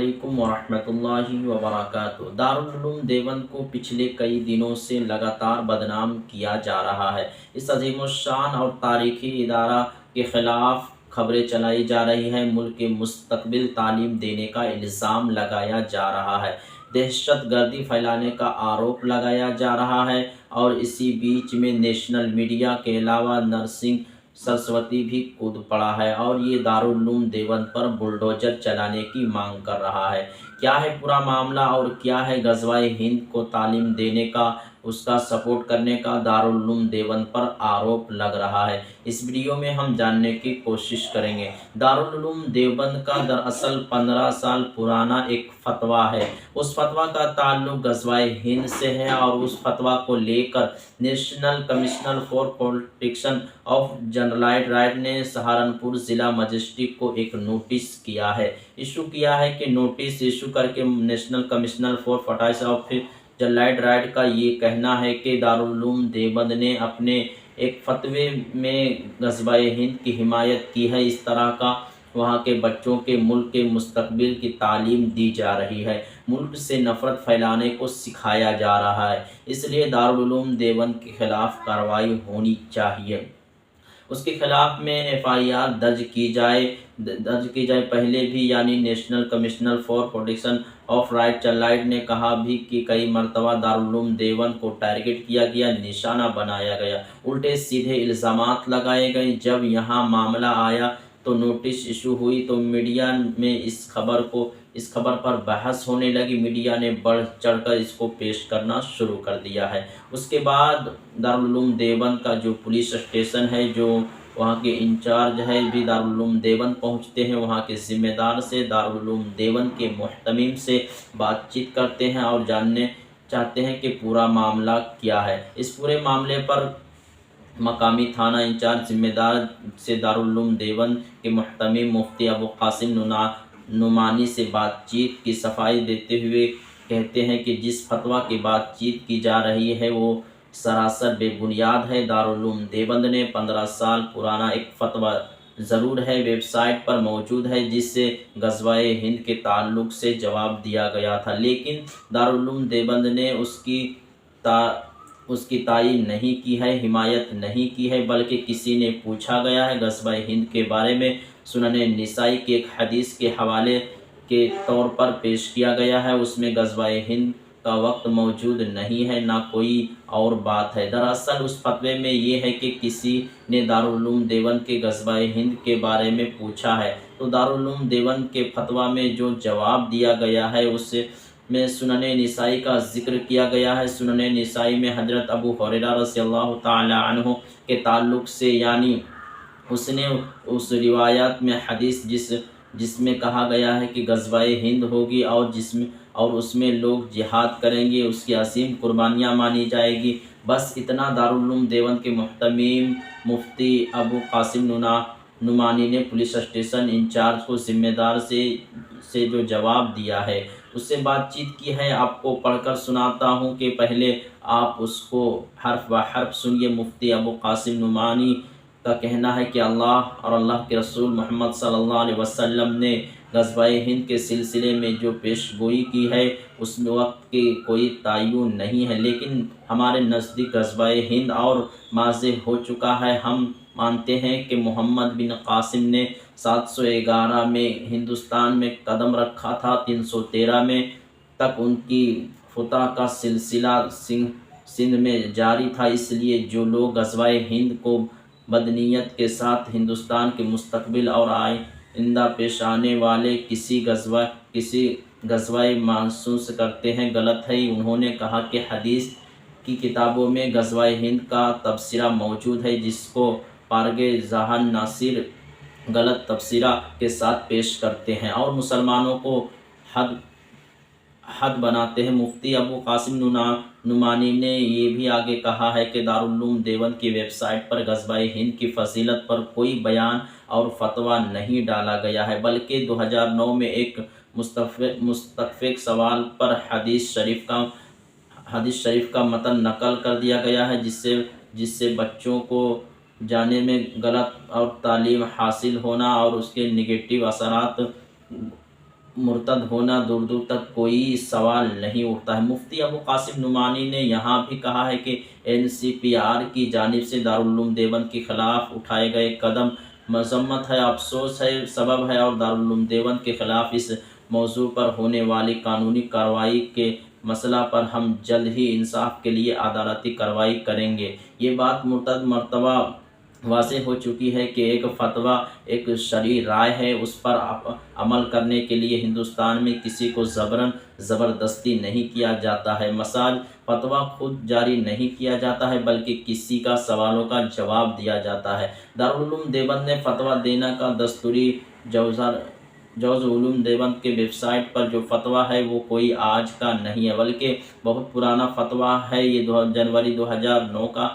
अस्सलामुअलैकुम वरहमतुल्लाहि वबरकातुहू। दारुल उलूम देवबंद को पिछले कई दिनों से लगातार बदनाम किया जा रहा है। इस अजीमुश्शान और तारीखी इदारा के खिलाफ खबरें चलाई जा रही हैं। मुल्क के मुस्तकबिल तालीम देने का इल्ज़ाम लगाया जा रहा है, दहशत गर्दी फैलाने का आरोप लगाया जा रहा है। और इसी बीच में नेशनल मीडिया के अलावा नरसिंह सरस्वती भी कूद पड़ा है और ये दारुल उलूम देवबंद पर बुलडोजर चलाने की मांग कर रहा है। क्या है पूरा मामला और क्या है गज़वाए हिंद को तालीम देने का, उसका सपोर्ट करने का दारुल उलूम देवबंद पर आरोप लग रहा है, इस वीडियो में हम जानने की कोशिश करेंगे। दारुल उलूम देवबंद का दरअसल 15 साल पुराना एक फतवा है। उस फतवा का ताल्लुक गज़वाए हिंद से है और उस फतवा को लेकर national commission for protection of generalised right ने सहारनपुर ज़िला मजिस्ट्रेट को एक नोटिस इशू किया है कि नोटिस इशू करके national commissioner for protection of generalised right का ये कहना है कि दारुल उलूम देवबंद ने अपने एक फतवे में गज़वाए हिंद की हिमायत की है। इस तरह का वहाँ के बच्चों के मुल्क के मुस्तकबिल की तालीम दी जा रही है, मुल्क से नफ़रत फैलाने को सिखाया जा रहा है, इसलिए दारुल उलूम देवबंद के खिलाफ कार्रवाई होनी चाहिए। उसके खिलाफ में एफआईआर दर्ज की जाए। पहले भी यानी national commissioner for protection of right child ने कहा भी कि कई मरतबा दारुल उलूम देवबंद को टारगेट किया गया, निशाना बनाया गया, उल्टे सीधे इल्ज़ामात लगाए गए। जब यहाँ मामला आया तो नोटिस इशू हुई तो मीडिया में इस खबर पर बहस होने लगी। मीडिया ने बढ़ चढ़कर इसको पेश करना शुरू कर दिया है। उसके बाद दारुल उलूम देवबंद का जो पुलिस स्टेशन है, जो वहाँ के इंचार्ज है, भी दारुल उलूम देवबंद पहुँचते हैं, वहाँ के ज़िम्मेदार से दारुल उलूम देवबंद के मुहतमिम से बातचीत करते हैं और जानने चाहते हैं कि पूरा मामला क्या है। इस पूरे मामले पर मकामी थाना इंचार्ज ज़िम्मेदार से दारुल उलूम देवबंद के मुहतमिम मुफ्ती अबू कासिम नुमानी से बातचीत की सफाई देते हुए कहते हैं कि जिस फतवा की बातचीत की जा रही है वो सरासर बेबुनियाद है। दारुल उलूम देवबंद ने 15 साल पुराना एक फतवा ज़रूर है, वेबसाइट पर मौजूद है, जिससे गज़वाए हिंद के ताल्लुक़ से जवाब दिया गया था, लेकिन दारुल उलूम देवबंद ने उसकी तायीन नहीं की है, हिमायत नहीं की है, बल्कि किसी ने पूछा गया है गज़वाए हिंद के बारे में। सुनने निसाई के एक हदीस के हवाले के तौर पर पेश किया गया है, उसमें गज़वाए हिंद का वक्त मौजूद नहीं है, ना कोई और बात है। दरअसल उस फतवे में ये है कि किसी ने दारुल उलूम देवबंद के गज़वाए हिंद के बारे में पूछा है, तो दारुल उलूम देवबंद के फतवा में जो जवाब दिया गया है उससे में सुनने निसाई का जिक्र किया गया है। सुनने निसाई में हज़रत अबू हुरैरा रज़ियल्लाहु ताला अन्हु के ताल्लुक़ से, यानी उसने उस रिवायत में हदीस जिसमें कहा गया है कि गज़वाए हिंद होगी और उसमें लोग जिहाद करेंगे, उसकी असीम कुर्बानियाँ मानी जाएगी। बस इतना दारुल उलूम देवबंद के मुहतमिम मुफ्ती अबू कासिम नुमानी ने पुलिस स्टेशन इंचार्ज को ज़िम्मेदार से जो जवाब दिया है उससे बातचीत की है। आपको पढ़कर सुनाता हूँ कि पहले आप उसको हर्फ ब हर्फ सुनिए। मुफ्ती अबू कासिम नुमानी का कहना है कि अल्लाह और अल्लाह के रसूल मोहम्मद सल्लल्लाहु अलैहि वसल्लम ने गज़वाए हिंद के सिलसिले में जो पेशगोई की है उसमें वक्त की कोई तयन नहीं है, लेकिन हमारे नज़दीक गज़वाए हिंद और वाज़े हो चुका है। हम मानते हैं कि मोहम्मद बिन कासिम ने 711 में हिंदुस्तान में कदम रखा था, 313 में तक उनकी फतह का सिलसिला सिंध में जारी था। इसलिए जो लोग गज़वाए हिंद को बदनीयत के साथ हिंदुस्तान के मुस्तकबिल और आइंदा पेश आने वाले किसी गज़वाए महसूस करते हैं, गलत है। उन्होंने कहा कि हदीस की किताबों में गज़वाए हिंद का तबसरा मौजूद है, जिसको पारगे जहान नासिर गलत तबसरा के साथ पेश करते हैं और मुसलमानों को हद बनाते हैं। मुफ्ती अबू कासिम नुमानी ने ये भी आगे कहा है कि दारुल उलूम देवबंद की वेबसाइट पर गज़वाए हिंद की फजीलत पर कोई बयान और फतवा नहीं डाला गया है, बल्कि 2009 में एक मुस्तफ़िक सवाल पर हदीस शरीफ का मतन नकल कर दिया गया है, जिससे बच्चों को जाने में गलत और तालीम हासिल होना और उसके निगेटिव असरात मुर्तद होना दूर दूर तक कोई सवाल नहीं उठता है। मुफ्ती अबू कासिम नुमानी ने यहाँ भी कहा है कि NCPR की जानिब से दारुल उलूम देवबंद के ख़िलाफ़ उठाए गए कदम मज़म्मत है, अफसोस है, सबब है और दारुल उलूम देवबंद के ख़िलाफ़ इस मौजू पर होने वाली कानूनी कार्रवाई के मसला पर हम जल्द ही इंसाफ के लिए अदालती कार्रवाई करेंगे। ये बात मुतअद्दिद मरतबा वाज़ेह हो चुकी है कि एक फ़तवा एक शरई राय है, उस पर अमल करने के लिए हिंदुस्तान में किसी को ज़बरन ज़बरदस्ती नहीं किया जाता है। मसाज फ़तवा खुद जारी नहीं किया जाता है बल्कि किसी का सवालों का जवाब दिया जाता है। दारुल उलूम देवबंद ने फ़तवा देने का दस्तूरी जौज़ उलूम देवबंद के वेबसाइट पर जो फ़तवा है वो कोई आज का नहीं है बल्कि बहुत पुराना फ़तवा है। ये जनवरी 2009 का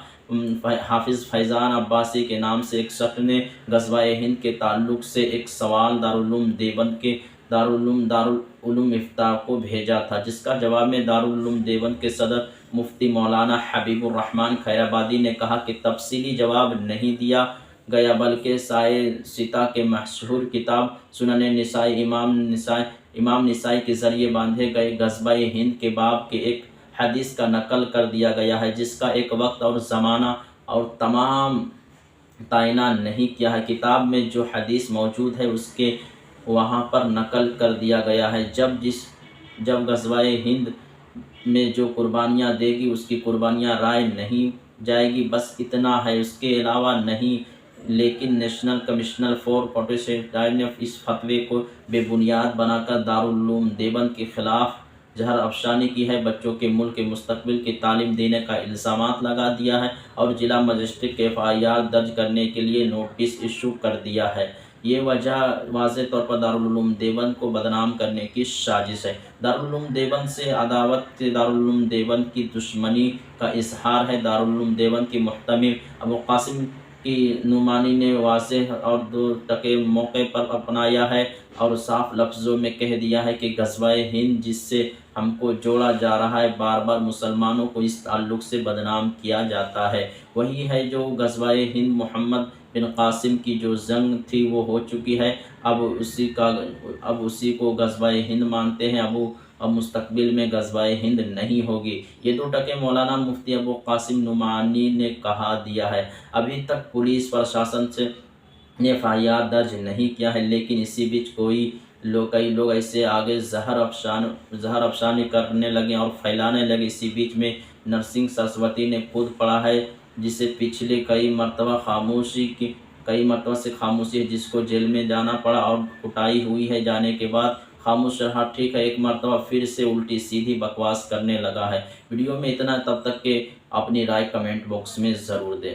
हाफिज़ फैज़ान अब्बासी के नाम से एक शख्स ने ग़ज़वा-ए हिंद के ताल्लुक़ से एक सवाल दारुल उलूम देवबंद के दारुल उलूम इफ्ता को भेजा था, जिसका जवाब में दारुल उलूम देवबंद के सदर मुफ्ती मौलाना हबीबुर रहमान खैराबादी ने कहा कि तफसीली जवाब नहीं दिया गया बल्कि साए सिता के मशहूर किताब सुनने निसाई इमाम निसाई के ज़रिए बांधे गए ग़ज़वा-ए हिंद के बाब के एक हदीस का नकल कर दिया गया है, जिसका एक वक्त और ज़माना और तमाम तायना नहीं किया है। किताब में जो हदीस मौजूद है उसके वहाँ पर नकल कर दिया गया है। जब ग़ज़वा-ए हिंद में जो कुर्बानियाँ देगी उसकी कुर्बानियाँ राय नहीं जाएगी, बस इतना है, उसके अलावा नहीं। लेकिन नेशनल कमीशन फॉर प्रोटेस्टेंट ने इस फतवे को बेबुनियाद बनाकर दारुल उलूम देवबंद के ख़िलाफ़ जहर अफशानी की है, बच्चों के मुल्क के मुस्तकबिल की तालीम देने का इल्ज़ामात लगा दिया है और जिला मजिस्ट्रेट के FIR दर्ज करने के लिए नोटिस इशू कर दिया है। ये वजह वाज़ेह तौर पर दारुल उलूम देवबंद को बदनाम करने की साजिश है। दारुल उलूम देवबंद से अदावत, दारुल उलूम देवबंद की दुश्मनी का इजहार है। दारुल उलूम देवबंद की मुहतमिम अबू कासिम की नुमानी ने वाज़ेह और दो टके मौके पर अपनाया है और साफ लफ्ज़ों में कह दिया है कि ग़ज़वा-ए हिंद जिससे हमको जोड़ा जा रहा है, बार बार मुसलमानों को इस ताल्लुक़ से बदनाम किया जाता है। वही है जो ग़ज़वा-ए हिंद मोहम्मद बिन कासिम की जो जंग थी वो हो चुकी है, अब उसी को ग़ज़वा-ए हिंद मानते हैं। अब मुस्तकबिल में ग़ज़वा-ए हिंद नहीं होगी। ये 2 टके मौलाना मुफ्ती अबू कासिम नुमानी ने कहा दिया है। अभी तक पुलिस प्रशासन ने FIR दर्ज नहीं किया है, लेकिन इसी बीच कई लोग ऐसे आगे जहर अफशानी करने लगे और फैलाने लगे। इसी बीच में नरसिंह सरस्वती ने खुद पढ़ा है, जिसे पिछले कई मरतबा से खामोशी है, जिसको जेल में जाना पड़ा और कुटाई हुई है, जाने के बाद खामोश रहा। ठीक है, एक मरतबा फिर से उल्टी सीधी बकवास करने लगा है। वीडियो में इतना, तब तक के अपनी राय कमेंट बॉक्स में ज़रूर दें।